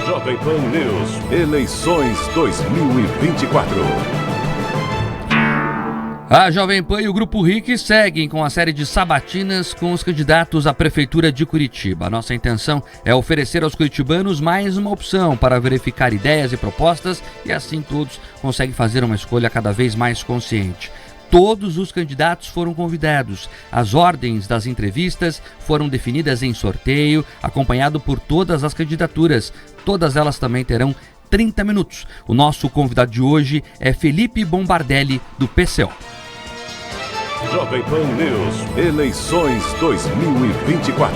Jovem Pan News, eleições 2024. A Jovem Pan e o Grupo RIC seguem com a série de sabatinas com os candidatos à Prefeitura de Curitiba. A nossa intenção é oferecer aos curitibanos mais uma opção para verificar ideias e propostas e assim todos conseguem fazer uma escolha cada vez mais consciente. Todos os candidatos foram convidados. As ordens das entrevistas foram definidas em sorteio, acompanhado por todas as candidaturas. Todas elas também terão 30 minutos. O nosso convidado de hoje é Felipe Bombardelli, do PCO. Jovem Pan News, eleições 2024.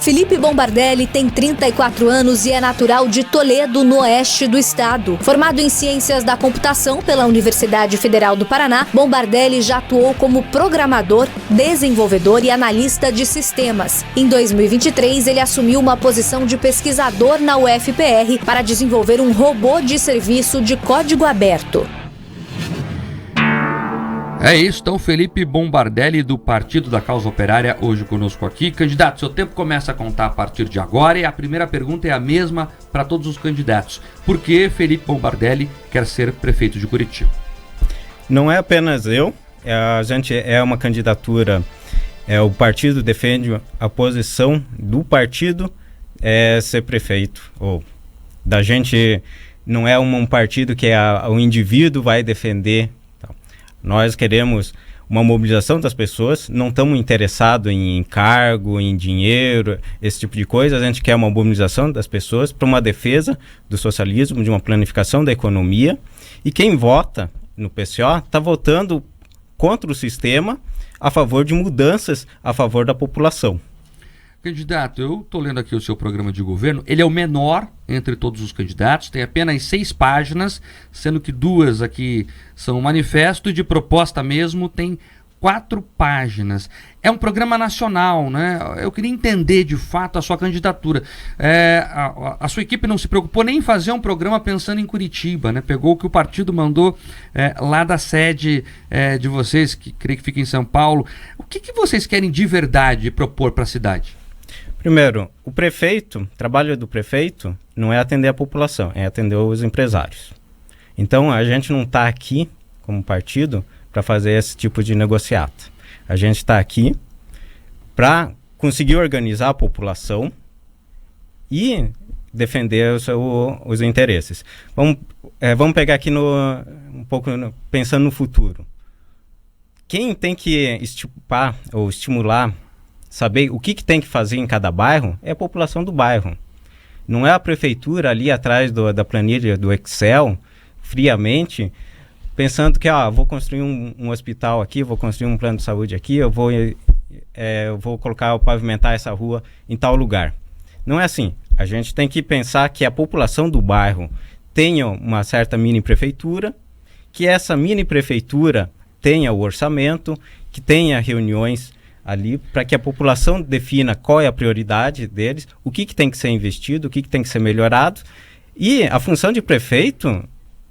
Felipe Bombardelli tem 34 anos e é natural de Toledo, no oeste do estado. Formado em Ciências da Computação pela Universidade Federal do Paraná, Bombardelli já atuou como programador, desenvolvedor e analista de sistemas. Em 2023, ele assumiu uma posição de pesquisador na UFPR para desenvolver um robô de serviço de código aberto. É isso, então Felipe Bombardelli, do Partido da Causa Operária, hoje conosco aqui. Candidato, seu tempo começa a contar a partir de agora e a primeira pergunta é a mesma para todos os candidatos. Por que Felipe Bombardelli quer ser prefeito de Curitiba? Não é apenas eu, a gente é uma candidatura, o partido defende a posição do partido ser prefeito, ou da gente não é um partido que o indivíduo vai defender. Nós queremos uma mobilização das pessoas, não estamos interessados em cargo, em dinheiro, esse tipo de coisa. A gente quer uma mobilização das pessoas para uma defesa do socialismo, de uma planificação da economia. E quem vota no PCO está votando contra o sistema, a favor de mudanças, a favor da população. Candidato, eu estou lendo aqui o seu programa de governo. Ele é o menor entre todos os candidatos, tem apenas 6 páginas, sendo que 2 aqui são um manifesto e de proposta mesmo tem 4 páginas. É um programa nacional, né? Eu queria entender de fato a sua candidatura. A sua equipe não se preocupou nem em fazer um programa pensando em Curitiba, né? Pegou o que o partido mandou lá da sede de vocês, que creio que fica em São Paulo. O que vocês querem de verdade propor para a cidade? Primeiro, o trabalho do prefeito não é atender a população, é atender os empresários. Então, a gente não está aqui, como partido, para fazer esse tipo de negociata. A gente está aqui para conseguir organizar a população e defender os interesses. Vamos pegar aqui um pouco pensando no futuro. Quem tem que estipar ou estimular, saber o que tem que fazer em cada bairro, é a população do bairro. Não é a prefeitura ali atrás da planilha do Excel, friamente, pensando que vou construir um hospital aqui, vou construir um plano de saúde aqui, eu vou pavimentar essa rua em tal lugar. Não é assim. A gente tem que pensar que a população do bairro tenha uma certa mini prefeitura, que essa mini prefeitura tenha o orçamento, que tenha reuniões ali para que a população defina qual é a prioridade deles, o que tem que ser investido, o que tem que ser melhorado. E a função de prefeito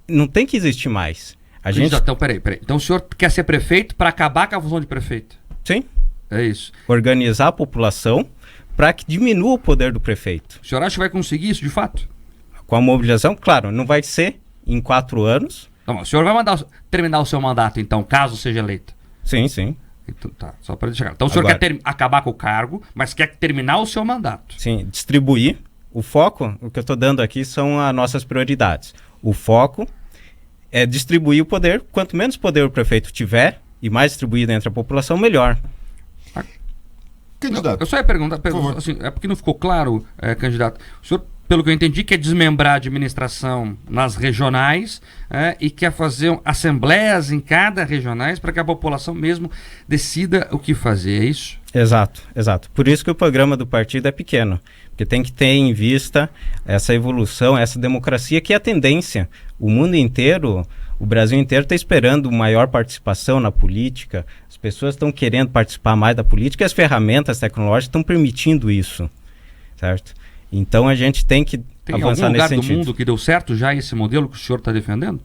não tem que existir mais. Então, peraí. Então o senhor quer ser prefeito para acabar com a função de prefeito? Sim. É isso. Organizar a população para que diminua o poder do prefeito. O senhor acha que vai conseguir isso de fato? Com a mobilização, claro, não vai ser em 4 anos. Não, o senhor vai terminar o seu mandato, então, caso seja eleito? Sim, sim. Então, tá, só para deixar claro. Então o senhor quer acabar com o cargo, mas quer terminar o seu mandato? Sim, distribuir. O foco, o que eu estou dando aqui são as nossas prioridades. O foco é distribuir o poder. Quanto menos poder o prefeito tiver e mais distribuído entre a população, melhor. Candidato. Eu só ia perguntar assim, é porque não ficou claro, candidato. O senhor, pelo que eu entendi, quer desmembrar a administração nas regionais e quer fazer assembleias em cada regionais para que a população mesmo decida o que fazer, é isso? Exato. Por isso que o programa do partido é pequeno, porque tem que ter em vista essa evolução, essa democracia que é a tendência. O mundo inteiro, o Brasil inteiro está esperando maior participação na política, as pessoas estão querendo participar mais da política e as ferramentas tecnológicas estão permitindo isso, certo? Então a gente tem que avançar nesse sentido. Tem algum lugar do mundo que deu certo já esse modelo que o senhor está defendendo?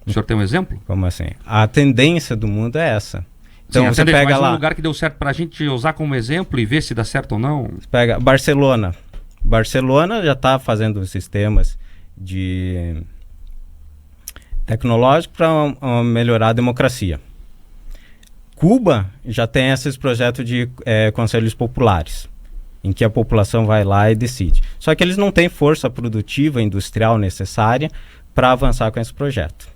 O senhor tem um exemplo? Como assim? A tendência do mundo é essa. Então sim, você pega lá... um lugar que deu certo para a gente usar como exemplo e ver se dá certo ou não? Você pega Barcelona. Barcelona já está fazendo sistemas tecnológicos para melhorar a democracia. Cuba já tem esses projetos de conselhos populares, em que a população vai lá e decide. Só que eles não têm força produtiva, industrial necessária para avançar com esse projeto.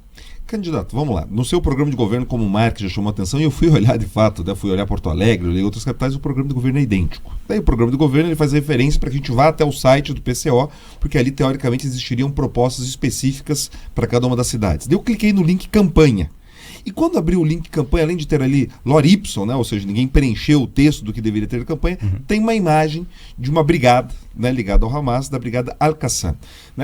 Candidato, vamos lá. No seu programa de governo, como o Mark já chamou a atenção, e eu fui olhar de fato, fui olhar Porto Alegre, olhei outras capitais, o programa de governo é idêntico. Daí o programa de governo ele faz referência para que a gente vá até o site do PCO, porque ali teoricamente existiriam propostas específicas para cada uma das cidades. Daí eu cliquei no link campanha. E quando abri o link campanha, além de ter ali lor ipsum, ou seja, ninguém preencheu o texto do que deveria ter na campanha, tem uma imagem de uma brigada, ligada ao Hamas, da brigada Al-Qassam,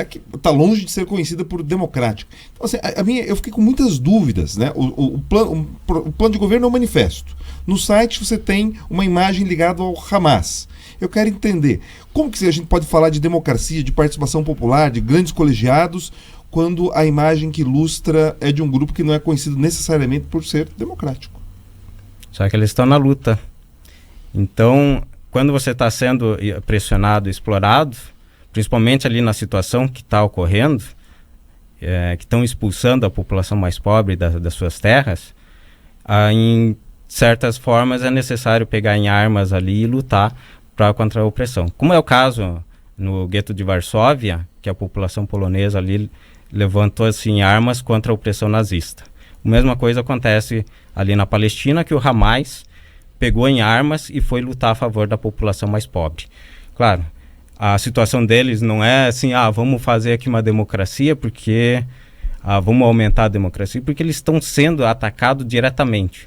que está longe de ser conhecida por democrática. Então, assim, eu fiquei com muitas dúvidas. O plano de governo é um manifesto. No site você tem uma imagem ligada ao Hamas. Eu quero entender como que a gente pode falar de democracia, de participação popular, de grandes colegiados, quando a imagem que ilustra é de um grupo que não é conhecido necessariamente por ser democrático. Só que eles estão na luta. Então, quando você está sendo pressionado, explorado, principalmente ali na situação que está ocorrendo, que estão expulsando a população mais pobre das suas terras, em certas formas é necessário pegar em armas ali e lutar contra a opressão. Como é o caso no gueto de Varsóvia, que a população polonesa ali levantou assim armas contra a opressão nazista. A mesma coisa acontece ali na Palestina, que o Hamas pegou em armas e foi lutar a favor da população mais pobre. Claro, a situação deles não é assim, vamos fazer aqui uma democracia porque vamos aumentar a democracia, porque eles estão sendo atacados diretamente.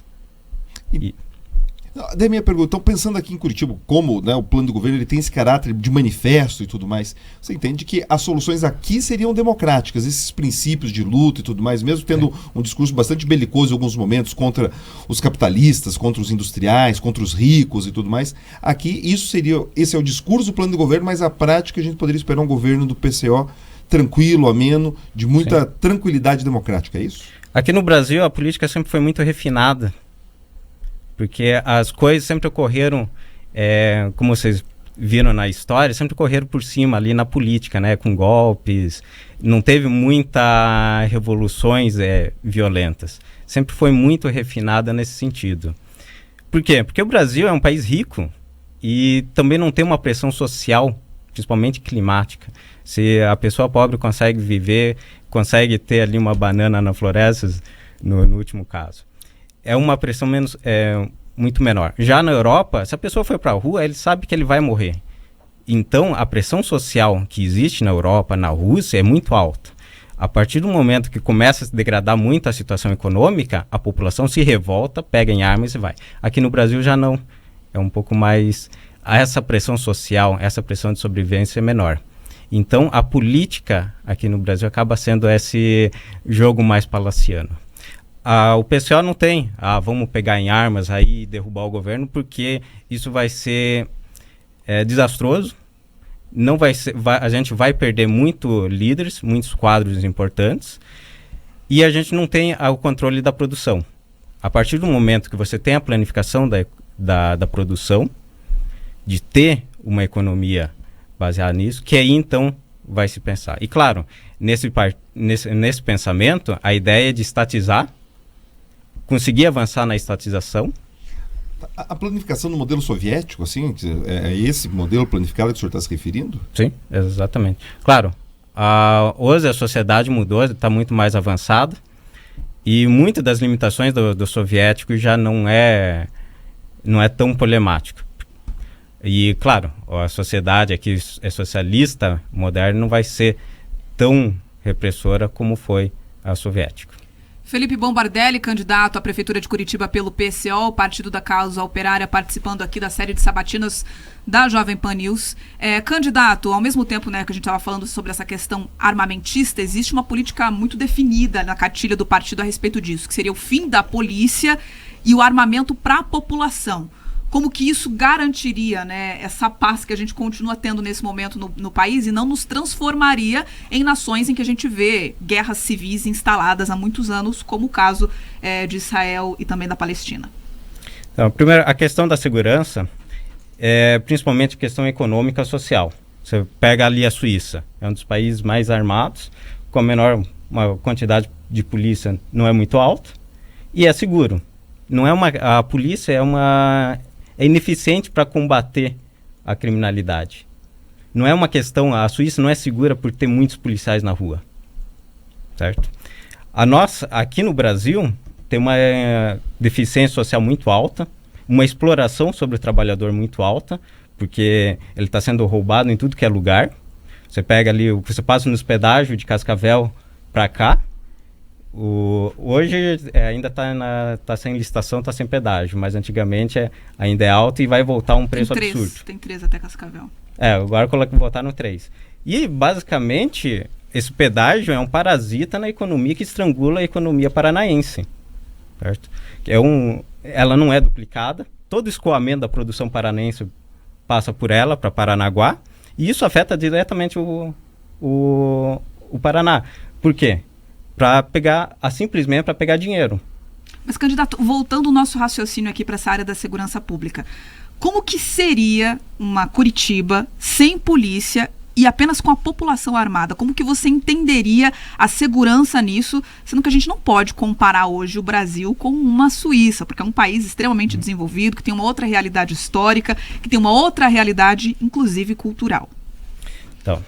Daí minha pergunta, então pensando aqui em Curitiba, como o plano do governo ele tem esse caráter de manifesto e tudo mais, você entende que as soluções aqui seriam democráticas, esses princípios de luta e tudo mais, mesmo tendo um discurso bastante belicoso em alguns momentos contra os capitalistas, contra os industriais, contra os ricos e tudo mais, aqui esse é o discurso do plano do governo, mas a prática a gente poderia esperar um governo do PCO tranquilo, ameno, de muita tranquilidade democrática, é isso? Aqui no Brasil a política sempre foi muito refinada, porque as coisas sempre ocorreram, como vocês viram na história, sempre ocorreram por cima ali na política, com golpes, não teve muitas revoluções violentas, sempre foi muito refinada nesse sentido. Por quê? Porque o Brasil é um país rico e também não tem uma pressão social, principalmente climática. Se a pessoa pobre consegue viver, consegue ter ali uma banana na floresta, no último caso, é uma pressão muito menor. Já na Europa, se a pessoa for para a rua, ele sabe que ele vai morrer. Então, a pressão social que existe na Europa, na Rússia, é muito alta. A partir do momento que começa a se degradar muito a situação econômica, a população se revolta, pega em armas e vai. Aqui no Brasil já não. É um pouco mais... Essa pressão social, essa pressão de sobrevivência é menor. Então, a política aqui no Brasil acaba sendo esse jogo mais palaciano. O PCO não tem, vamos pegar em armas aí e derrubar o governo, porque isso vai ser desastroso, não vai ser, a gente vai perder muitos líderes, muitos quadros importantes, e a gente não tem o controle da produção. A partir do momento que você tem a planificação da produção, de ter uma economia baseada nisso, que aí então vai se pensar. E claro, nesse pensamento, a ideia é de estatizar, conseguir avançar na estatização. A planificação no modelo soviético, assim, é esse modelo planificado que o senhor está se referindo? Sim, exatamente. Claro, hoje a sociedade mudou, está muito mais avançada e muitas das limitações do soviético já não é tão problemático. E, claro, a sociedade aqui é socialista, moderna, não vai ser tão repressora como foi a soviética. Felipe Bombardelli, candidato à Prefeitura de Curitiba pelo PCO, Partido da Causa Operária, participando aqui da série de sabatinas da Jovem Pan News. Candidato, ao mesmo tempo que a gente estava falando sobre essa questão armamentista, existe uma política muito definida na cartilha do partido a respeito disso, que seria o fim da polícia e o armamento para a população. Como que isso garantiria essa paz que a gente continua tendo nesse momento no país e não nos transformaria em nações em que a gente vê guerras civis instaladas há muitos anos, como o caso de Israel e também da Palestina? Então, primeiro, a questão da segurança é principalmente questão econômica e social. Você pega ali a Suíça, é um dos países mais armados, com uma quantidade de polícia não é muito alta, e é seguro. A polícia é ineficiente para combater a criminalidade. Não é uma questão, a Suíça não é segura por ter muitos policiais na rua, certo? Aqui no Brasil, tem uma deficiência social muito alta, uma exploração sobre o trabalhador muito alta, porque ele está sendo roubado em tudo que é lugar. Você pega ali, você passa no pedágio de Cascavel para cá, hoje ainda está sem licitação, está sem pedágio, mas antigamente ainda é alto e vai voltar um preço absurdo. Tem 3 até Cascavel. Agora voltar no 3. E basicamente esse pedágio é um parasita na economia que estrangula a economia paranaense, certo? Ela não é duplicada, todo escoamento da produção paranaense passa por ela para Paranaguá, e isso afeta diretamente o Paraná. Por quê? Simplesmente para pegar dinheiro. Mas, candidato, voltando o nosso raciocínio aqui para essa área da segurança pública, como que seria uma Curitiba sem polícia e apenas com a população armada? Como que você entenderia a segurança nisso, sendo que a gente não pode comparar hoje o Brasil com uma Suíça, porque é um país extremamente desenvolvido, que tem uma outra realidade histórica, que tem uma outra realidade, inclusive, cultural. Então,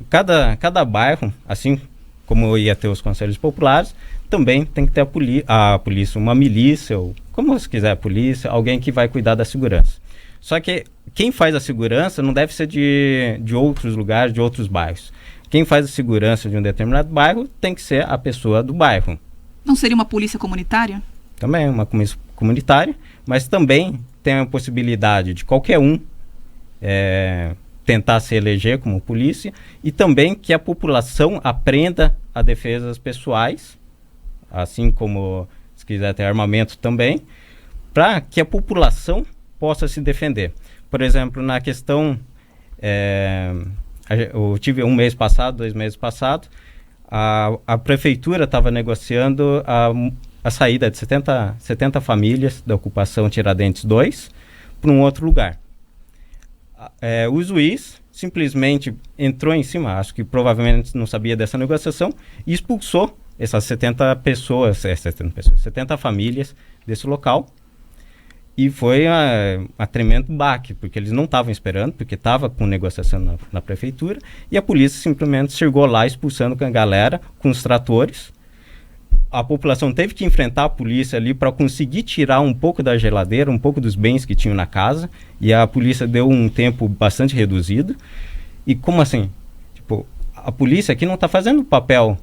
cada bairro, assim como ia ter os conselhos populares, também tem que ter a polícia, uma milícia, ou como se quiser, a polícia, alguém que vai cuidar da segurança. Só que quem faz a segurança não deve ser de outros lugares, de outros bairros. Quem faz a segurança de um determinado bairro tem que ser a pessoa do bairro. Não seria uma polícia comunitária? Também uma polícia comunitária, mas também tem a possibilidade de qualquer um tentar se eleger como polícia, e também que a população aprenda a defesas pessoais, assim como, se quiser ter armamento também, para que a população possa se defender. Por exemplo, na questão, eu tive 2 meses passados, a prefeitura estava negociando a saída de 70 famílias da ocupação Tiradentes 2 para um outro lugar. O juiz simplesmente entrou em cima, acho que provavelmente não sabia dessa negociação, e expulsou essas 70 famílias desse local. E foi um tremendo baque, porque eles não estavam esperando, porque estava com negociação na prefeitura, e a polícia simplesmente chegou lá expulsando com a galera, com os tratores. A população teve que enfrentar a polícia ali para conseguir tirar um pouco da geladeira, um pouco dos bens que tinham na casa, e a polícia deu um tempo bastante reduzido. E como assim? A polícia aqui não está fazendo papel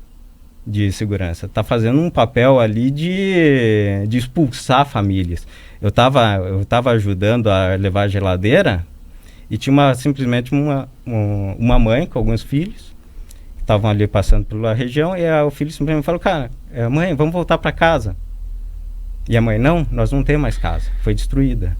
de segurança, está fazendo um papel ali de expulsar famílias. Eu tava ajudando a levar a geladeira e tinha simplesmente uma mãe com alguns filhos que estavam ali passando pela região, e o filho simplesmente falou: cara, mãe, vamos voltar para casa. E a mãe: não, nós não temos mais casa, foi destruída.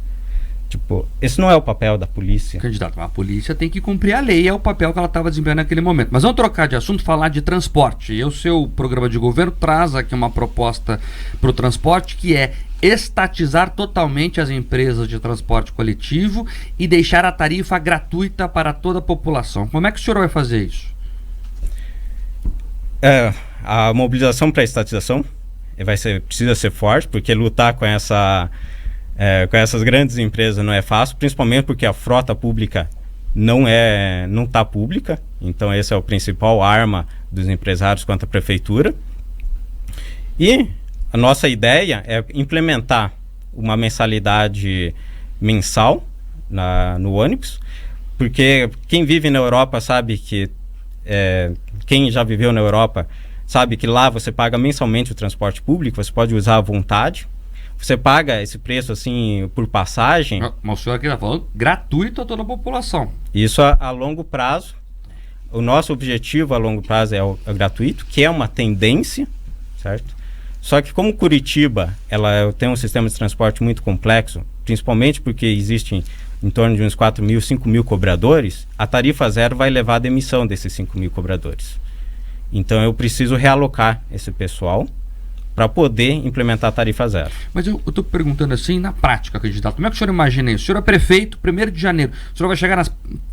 Esse não é o papel da polícia. Candidato, a polícia tem que cumprir a lei, é o papel que ela estava desempenhando naquele momento. Mas vamos trocar de assunto, falar de transporte. E o seu programa de governo traz aqui uma proposta para o transporte, que é estatizar totalmente as empresas de transporte coletivo e deixar a tarifa gratuita para toda a população. Como é que o senhor vai fazer isso? A mobilização para a estatização precisa ser forte, porque lutar com essas grandes empresas não é fácil, principalmente porque a frota pública não está pública. Então essa é a principal arma dos empresários contra a prefeitura. E a nossa ideia é implementar uma mensalidade mensal no ônibus, porque quem vive na Europa sabe que quem já viveu na Europa sabe que lá você paga mensalmente o transporte público, você pode usar à vontade. Você paga esse preço assim por passagem. Mas o senhor aqui está falando gratuito a toda a população. Isso a longo prazo. O nosso objetivo a longo prazo é o gratuito, que é uma tendência, certo? Só que como Curitiba ela tem um sistema de transporte muito complexo, principalmente porque existem em torno de uns 4.000, 5.000 cobradores, a tarifa zero vai levar à demissão desses 5.000 cobradores. Então eu preciso realocar esse pessoal para poder implementar a tarifa zero. Mas eu estou perguntando assim, na prática, candidato, como é que o senhor imagina isso? O senhor é prefeito, 1º de janeiro, o senhor vai chegar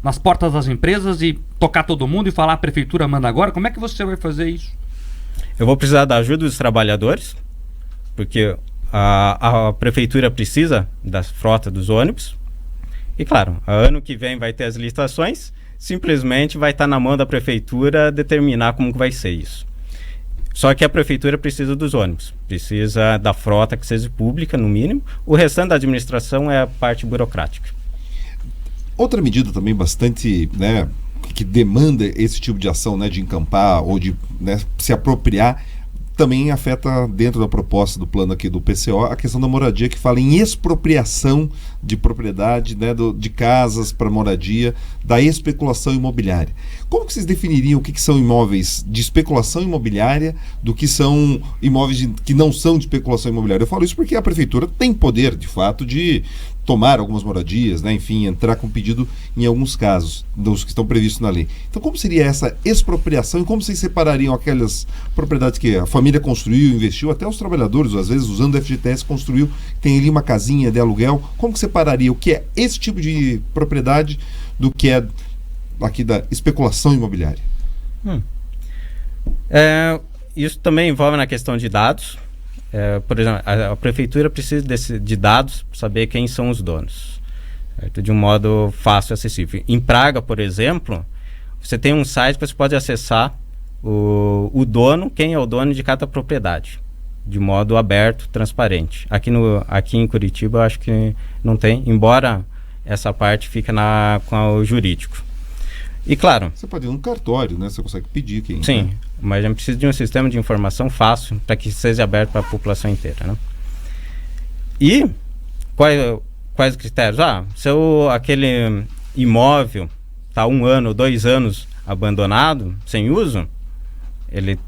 nas portas das empresas e tocar todo mundo e falar a prefeitura manda agora? Como é que você vai fazer isso? Eu vou precisar da ajuda dos trabalhadores, porque a prefeitura precisa da frota dos ônibus. E claro, ano que vem vai ter as licitações, simplesmente vai estar na mão da prefeitura determinar como que vai ser isso. Só que a prefeitura precisa dos ônibus, precisa da frota que seja pública, no mínimo. O restante da administração é a parte burocrática. Outra medida também bastante, né, que demanda esse tipo de ação, né, de encampar ou de, né, se apropriar, também afeta, dentro da proposta do plano aqui do PCO, a questão da moradia, que fala em expropriação de propriedade, né, de casas para moradia, da especulação imobiliária. Como que vocês definiriam o que são imóveis de especulação imobiliária do que são imóveis que não são de especulação imobiliária? Eu falo isso porque a prefeitura tem poder, de fato, de tomar algumas moradias, né? Enfim, entrar com pedido em alguns casos, dos que estão previstos na lei. Então, como seria essa expropriação e como vocês separariam aquelas propriedades que a família construiu, investiu, até os trabalhadores, às vezes, usando o FGTS, construiu, tem ali uma casinha de aluguel, como que separaria o que é esse tipo de propriedade do que é aqui da especulação imobiliária? Isso também envolve na questão de dados. Por exemplo, a prefeitura precisa de dados para saber quem são os donos, certo? De um modo fácil e acessível. Em Praga, por exemplo, você tem um site que você pode acessar o dono, quem é o dono de cada propriedade, de modo aberto, transparente. Aqui em Curitiba eu acho que não tem, embora essa parte fique com o jurídico. E claro... Você pode ir num cartório, né? Você consegue pedir quem... Sim, né? Mas a gente precisa de um sistema de informação fácil para que seja aberto para a população inteira, né? E quais critérios? Se aquele imóvel está 1 ano, 2 anos abandonado, sem uso, ele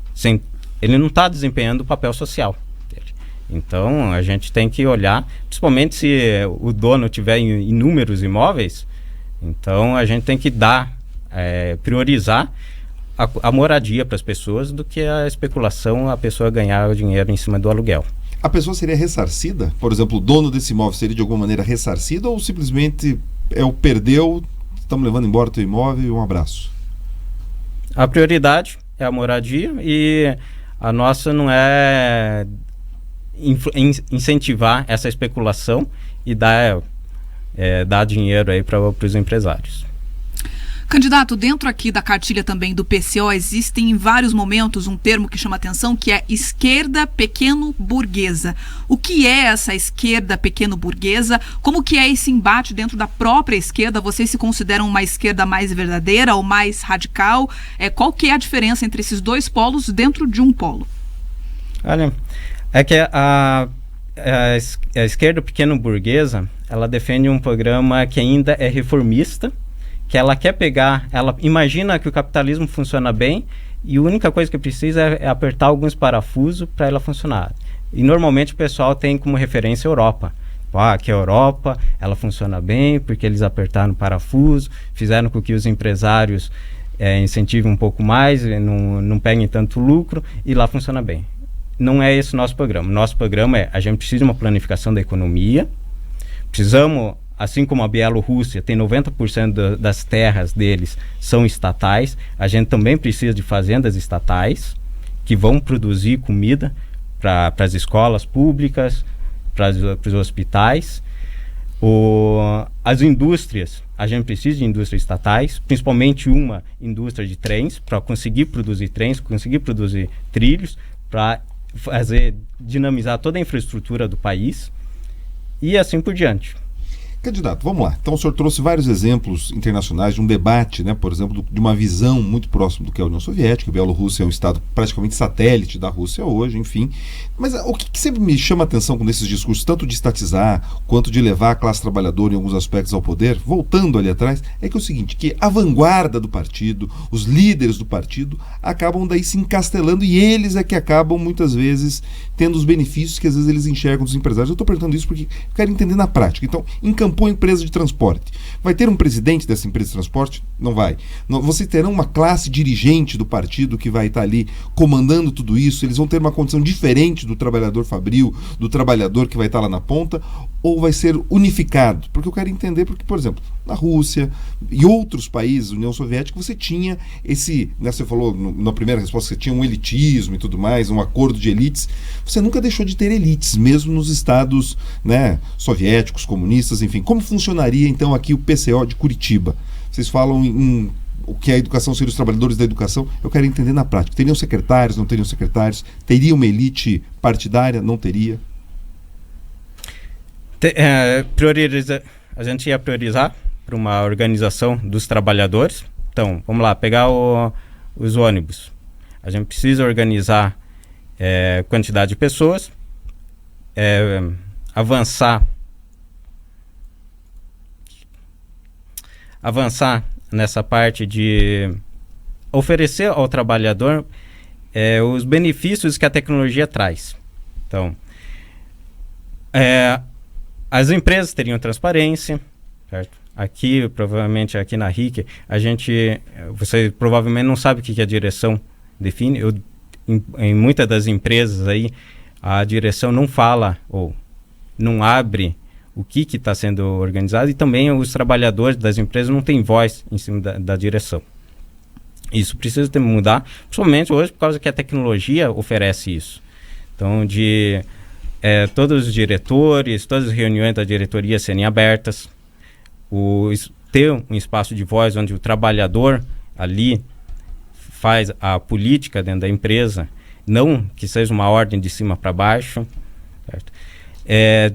não está desempenhando o papel social dele. Então, a gente tem que olhar, principalmente se o dono tiver inúmeros imóveis, então a gente tem que priorizar a moradia para as pessoas do que a especulação, a pessoa ganhar o dinheiro em cima do aluguel. A pessoa seria ressarcida? Por exemplo, o dono desse imóvel seria de alguma maneira ressarcido ou simplesmente perdeu, estamos levando embora o teu imóvel e um abraço? A prioridade é a moradia e a nossa não é incentivar essa especulação e dar dinheiro aí para os empresários. Candidato, dentro aqui da cartilha também do PCO existem em vários momentos um termo que chama atenção, que é esquerda pequeno-burguesa. O que é essa esquerda pequeno-burguesa? Como que é esse embate dentro da própria esquerda? Vocês se consideram uma esquerda mais verdadeira ou mais radical? Qual que é a diferença entre esses dois polos dentro de um polo? Olha, é que a esquerda pequeno-burguesa, ela defende um programa que ainda é reformista, que ela quer ela imagina que o capitalismo funciona bem e a única coisa que precisa é apertar alguns parafusos para ela funcionar. E normalmente o pessoal tem como referência a Europa. Que a Europa, ela funciona bem porque eles apertaram o parafuso, fizeram com que os empresários incentivem um pouco mais, não peguem tanto lucro e lá funciona bem. Não é esse o nosso programa. Nosso programa a gente precisa de uma planificação da economia, precisamos... Assim como a Bielorrússia tem 90% das terras deles são estatais, a gente também precisa de fazendas estatais que vão produzir comida para as escolas públicas, para os hospitais. As indústrias, a gente precisa de indústrias estatais, principalmente uma indústria de trens, para conseguir produzir trens, conseguir produzir trilhos, para dinamizar toda a infraestrutura do país e assim por diante. Candidato, vamos lá. Então o senhor trouxe vários exemplos internacionais de um debate, né, por exemplo, de uma visão muito próxima do que é a União Soviética. A Bielorrússia é um estado praticamente satélite da Rússia hoje, enfim. Mas o que sempre me chama a atenção com esses discursos, tanto de estatizar quanto de levar a classe trabalhadora em alguns aspectos ao poder, voltando ali atrás, é que é o seguinte, que a vanguarda do partido, os líderes do partido, acabam daí se encastelando e eles é que acabam muitas vezes tendo os benefícios que às vezes eles enxergam dos empresários. Eu estou perguntando isso porque eu quero entender na prática. Então, em campanha compõe empresa de transporte. Vai ter um presidente dessa empresa de transporte? Não vai. Vocês terão uma classe dirigente do partido que vai estar ali comandando tudo isso, eles vão ter uma condição diferente do trabalhador fabril, do trabalhador que vai estar lá na ponta, ou vai ser unificado? Porque eu quero entender, porque, por exemplo, na Rússia e outros países, União Soviética, você tinha esse, né, você falou na primeira resposta, você tinha um elitismo e tudo mais, um acordo de elites. Você nunca deixou de ter elites, mesmo nos estados, né, soviéticos, comunistas, enfim. Como funcionaria então aqui o PCO de Curitiba? Vocês falam em o que a educação seria os trabalhadores da educação. Eu quero entender na prática. Teriam secretários, não teriam secretários? Teria uma elite partidária? Não teria? A gente ia priorizar para uma organização dos trabalhadores. Então, vamos lá, pegar os ônibus. A gente precisa organizar quantidade de pessoas, avançar nessa parte de oferecer ao trabalhador os benefícios que a tecnologia traz. Então, as empresas teriam transparência, certo? Aqui, provavelmente aqui na RIC, você provavelmente não sabe o que a direção define. Em muitas das empresas aí, a direção não fala ou não abre o que está sendo organizado, e também os trabalhadores das empresas não têm voz em cima da direção. Isso precisa mudar, principalmente hoje, por causa que a tecnologia oferece isso. Então, todos os diretores, todas as reuniões da diretoria serem abertas, ter um espaço de voz onde o trabalhador ali faz a política dentro da empresa, não que seja uma ordem de cima para baixo, certo?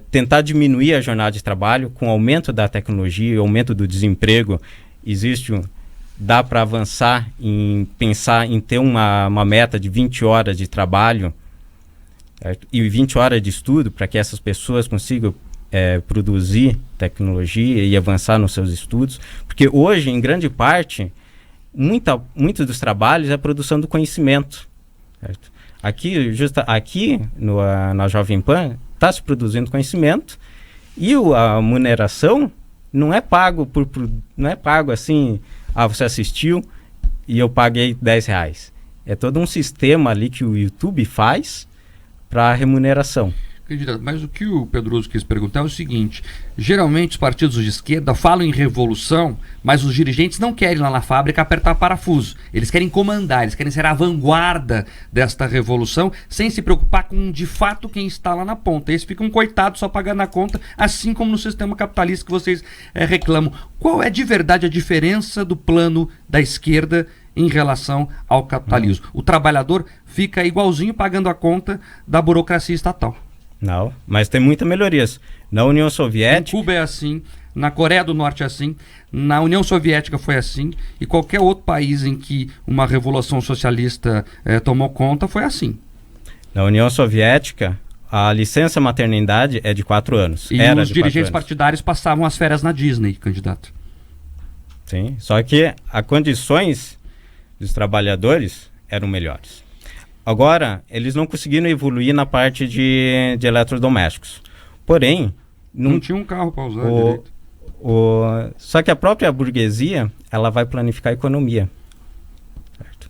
Tentar diminuir a jornada de trabalho com o aumento da tecnologia e o aumento do desemprego. Dá para avançar em pensar em ter uma meta de 20 horas de trabalho, certo? E 20 horas de estudo para que essas pessoas consigam produzir tecnologia e avançar nos seus estudos, porque hoje, em grande parte, muitos dos trabalhos é a produção do conhecimento, certo? Aqui na Jovem Pan está se produzindo conhecimento, e a remuneração não é pago assim, você assistiu e eu paguei R$10. É todo um sistema ali que o YouTube faz para remuneração. Mas o que o Pedroso quis perguntar é o seguinte: geralmente os partidos de esquerda falam em revolução, mas os dirigentes não querem ir lá na fábrica apertar parafuso. Eles querem comandar, eles querem ser a vanguarda desta revolução, sem se preocupar com, de fato, quem está lá na ponta. Eles ficam coitados só pagando a conta, assim como no sistema capitalista que vocês reclamam. Qual é de verdade a diferença do plano da esquerda em relação ao capitalismo? O trabalhador fica igualzinho pagando a conta da burocracia estatal. Não, mas tem muitas melhorias. Na União Soviética... Em Cuba é assim, na Coreia do Norte é assim, na União Soviética foi assim, e qualquer outro país em que uma revolução socialista tomou conta foi assim. Na União Soviética, a licença maternidade é de 4 anos. E os dirigentes partidários passavam as férias na Disney, candidato. Sim, só que as condições dos trabalhadores eram melhores. Agora, eles não conseguiram evoluir na parte de eletrodomésticos. Porém... Não tinha um carro para usar direito. Só que a própria burguesia, ela vai planificar a economia. Certo?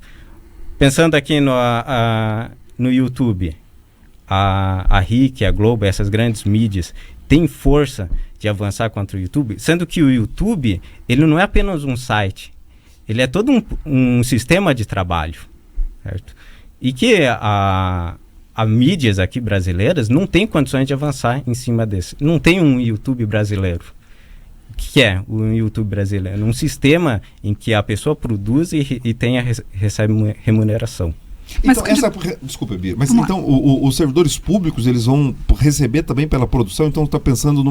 Pensando aqui no YouTube, a RIC, a Globo, essas grandes mídias, têm força de avançar contra o YouTube, sendo que o YouTube, ele não é apenas um site, ele é todo um sistema de trabalho, certo? E que a mídias aqui brasileiras não tem condições de avançar em cima desse. Não tem um YouTube brasileiro. O que é o YouTube brasileiro? Um sistema em que a pessoa produz e recebe remuneração. Então, desculpa, Bia, mas então os servidores públicos, eles vão receber também pela produção, então está pensando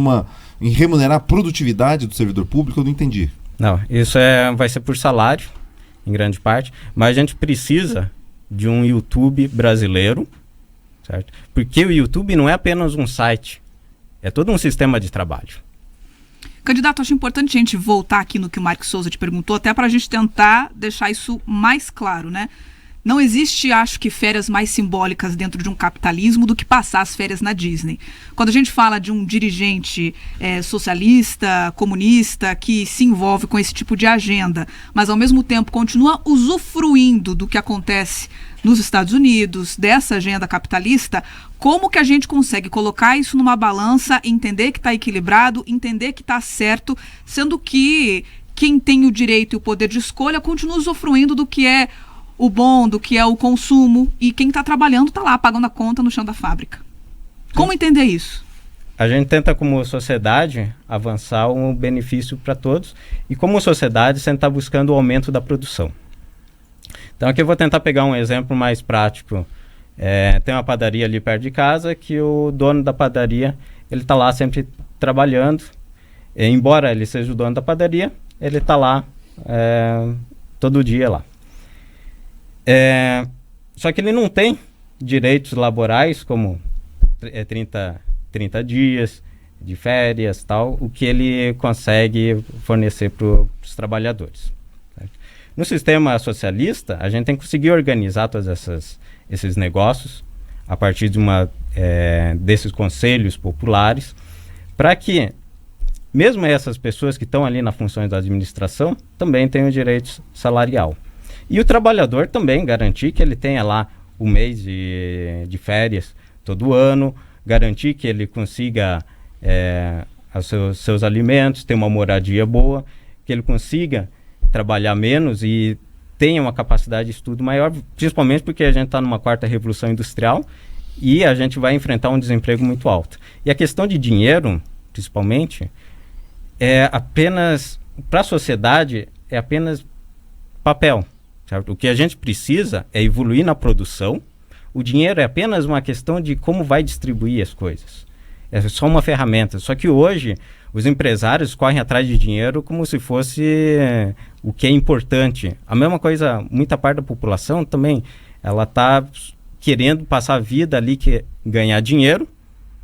em remunerar a produtividade do servidor público? Eu não entendi. Não, isso vai ser por salário, em grande parte, mas a gente precisa de um YouTube brasileiro, certo? Porque o YouTube não é apenas um site, é todo um sistema de trabalho. Candidato, acho importante a gente voltar aqui no que o Marcos Souza te perguntou, até para a gente tentar deixar isso mais claro, né? Não existe, acho que, férias mais simbólicas dentro de um capitalismo do que passar as férias na Disney. Quando a gente fala de um dirigente socialista, comunista, que se envolve com esse tipo de agenda, mas ao mesmo tempo continua usufruindo do que acontece nos Estados Unidos, dessa agenda capitalista, como que a gente consegue colocar isso numa balança, entender que está equilibrado, entender que está certo, sendo que quem tem o direito e o poder de escolha continua usufruindo do que é o bom, do que é o consumo, e quem está trabalhando está lá pagando a conta no chão da fábrica. Como entender isso? A gente tenta, como sociedade, avançar um benefício para todos, e como sociedade, sempre está buscando o aumento da produção. Então aqui eu vou tentar pegar um exemplo mais prático. Tem uma padaria ali perto de casa que o dono da padaria, ele está lá sempre trabalhando. Embora ele seja o dono da padaria, ele está lá todo dia lá. Só que ele não tem direitos laborais como 30 dias de férias, tal, o que ele consegue fornecer para os trabalhadores. Certo? No sistema socialista, a gente tem que conseguir organizar todos esses negócios a partir de desses conselhos populares, para que mesmo essas pessoas que estão ali na função da administração também tenham direito salarial. E o trabalhador também garantir que ele tenha lá o mês de férias todo ano, garantir que ele consiga seus alimentos, ter uma moradia boa, que ele consiga trabalhar menos e tenha uma capacidade de estudo maior, principalmente porque a gente está numa quarta revolução industrial e a gente vai enfrentar um desemprego muito alto. E a questão de dinheiro, principalmente, para a sociedade, é apenas papel. Certo? O que a gente precisa é evoluir na produção. O dinheiro é apenas uma questão de como vai distribuir as coisas. É só uma ferramenta. Só que hoje os empresários correm atrás de dinheiro como se fosse o que é importante. A mesma coisa, muita parte da população também, ela está querendo passar a vida ali, ganhar dinheiro,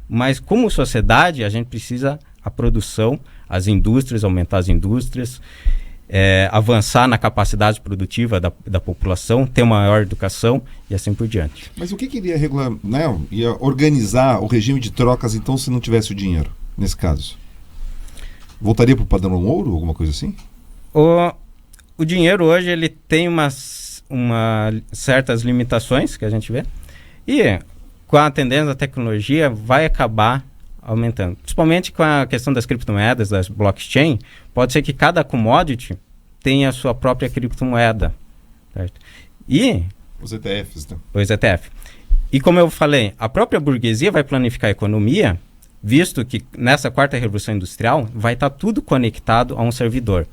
mas como sociedade a gente precisa a produção, as indústrias, aumentar as indústrias, avançar na capacidade produtiva da população, ter uma maior educação e assim por diante. Mas o que iria regular, né? Ia organizar o regime de trocas, então, se não tivesse o dinheiro, nesse caso? Voltaria para o padrão ouro, alguma coisa assim? O dinheiro hoje ele tem certas limitações que a gente vê, e com a tendência da tecnologia vai acabar aumentando. Principalmente com a questão das criptomoedas, das blockchain, pode ser que cada commodity tenha a sua própria criptomoeda. Certo? E os ETFs, né? Os ETF. E como eu falei, a própria burguesia vai planificar a economia, visto que nessa quarta revolução industrial vai estar tudo conectado a um servidor.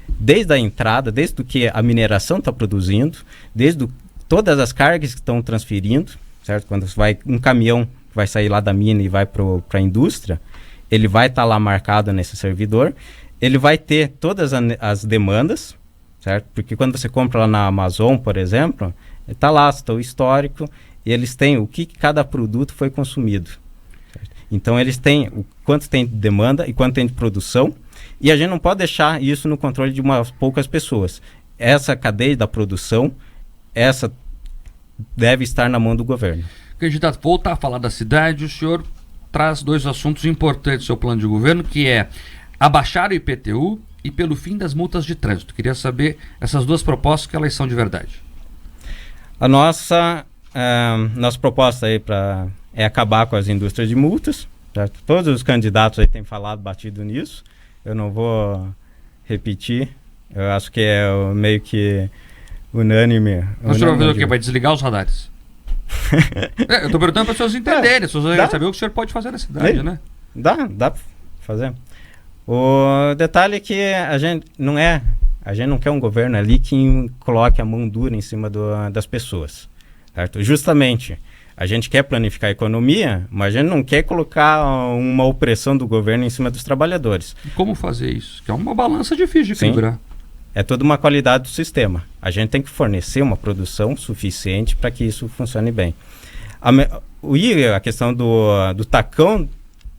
Desde a entrada, desde o que a mineração está produzindo, desde todas as cargas que estão transferindo, certo? Quando um caminhão vai sair lá da mina e vai para a indústria, ele vai estar lá marcado nesse servidor, ele vai ter todas as demandas, certo? Porque quando você compra lá na Amazon, por exemplo, está lá o histórico, e eles têm o que cada produto foi consumido. Certo? Então eles têm o quanto tem de demanda e quanto tem de produção, e a gente não pode deixar isso no controle de umas poucas pessoas. Essa cadeia da produção, essa deve estar na mão do governo. Candidato, voltar a falar da cidade, o senhor traz dois assuntos importantes do seu plano de governo, que é abaixar o IPTU e pelo fim das multas de trânsito. Queria saber essas duas propostas, que elas são de verdade. A nossa proposta aí é acabar com as indústrias de multas. Certo? Todos os candidatos aí têm falado, batido nisso. Eu não vou repetir. Eu acho que é meio que unânime. O senhor vai fazer o quê? Vai desligar os radares? Eu estou perguntando para as pessoas entenderem, as pessoas querem saber o que o senhor pode fazer na cidade, né? Dá para fazer. O detalhe é que a gente não quer um governo ali que coloque a mão dura em cima das pessoas, certo? Justamente, a gente quer planificar a economia, mas a gente não quer colocar uma opressão do governo em cima dos trabalhadores. E como fazer isso? Que é uma balança difícil de equilibrar. Sim. É toda uma qualidade do sistema. A gente tem que fornecer uma produção suficiente para que isso funcione bem. A questão do tacão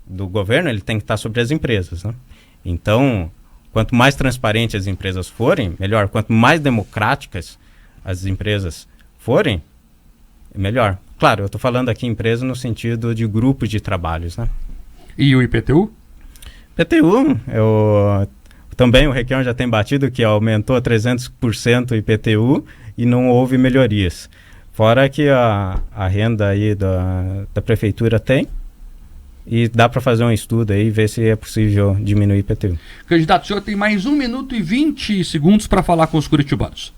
do governo, ele tem que estar sobre as empresas, né? Então, quanto mais transparentes as empresas forem, melhor. Quanto mais democráticas as empresas forem, é melhor. Claro, eu estou falando aqui empresa no sentido de grupos de trabalhos, né? E o IPTU? IPTU, também o Requião já tem batido que aumentou 300% o IPTU e não houve melhorias. Fora que a renda aí da prefeitura tem, e dá para fazer um estudo aí e ver se é possível diminuir o IPTU. Candidato, o senhor tem mais 1 minuto e 20 segundos para falar com os curitibanos.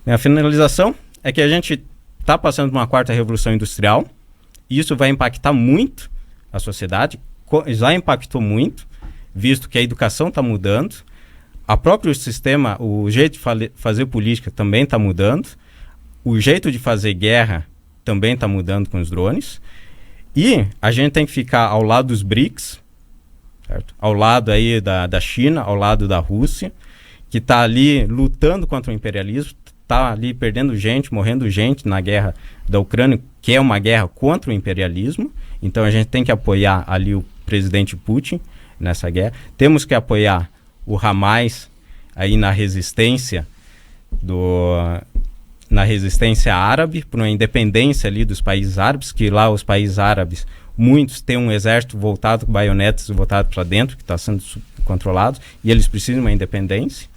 A finalização é que a gente está passando por uma 4ª revolução industrial, e isso vai impactar muito a sociedade, já impactou muito, visto que a educação está mudando, o próprio sistema, o jeito de fazer política também está mudando, o jeito de fazer guerra também está mudando com os drones, e a gente tem que ficar ao lado dos BRICS, certo? Ao lado aí da China, ao lado da Rússia, que está ali lutando contra o imperialismo, está ali perdendo gente, morrendo gente na guerra da Ucrânia, que é uma guerra contra o imperialismo. Então a gente tem que apoiar ali o presidente Putin nessa guerra. Temos que apoiar o Hamas aí na resistência árabe, por uma independência ali dos países árabes, que lá os países árabes, muitos têm um exército voltado com baionetas voltado para dentro, que está sendo controlado, e eles precisam de uma independência.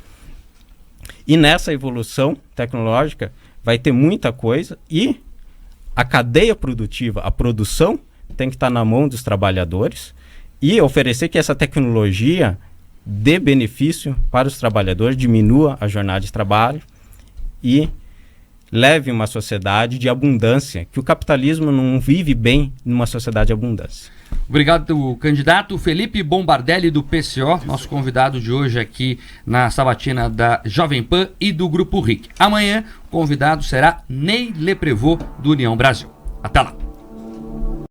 E nessa evolução tecnológica vai ter muita coisa, e a cadeia produtiva, a produção, tem que estar na mão dos trabalhadores, e oferecer que essa tecnologia dê benefício para os trabalhadores, diminua a jornada de trabalho e leve uma sociedade de abundância, que o capitalismo não vive bem numa sociedade de abundância. Obrigado, candidato Felipe Bombardelli, do PCO, nosso convidado de hoje aqui na sabatina da Jovem Pan e do Grupo RIC. Amanhã, o convidado será Ney Leprevot, do União Brasil. Até lá.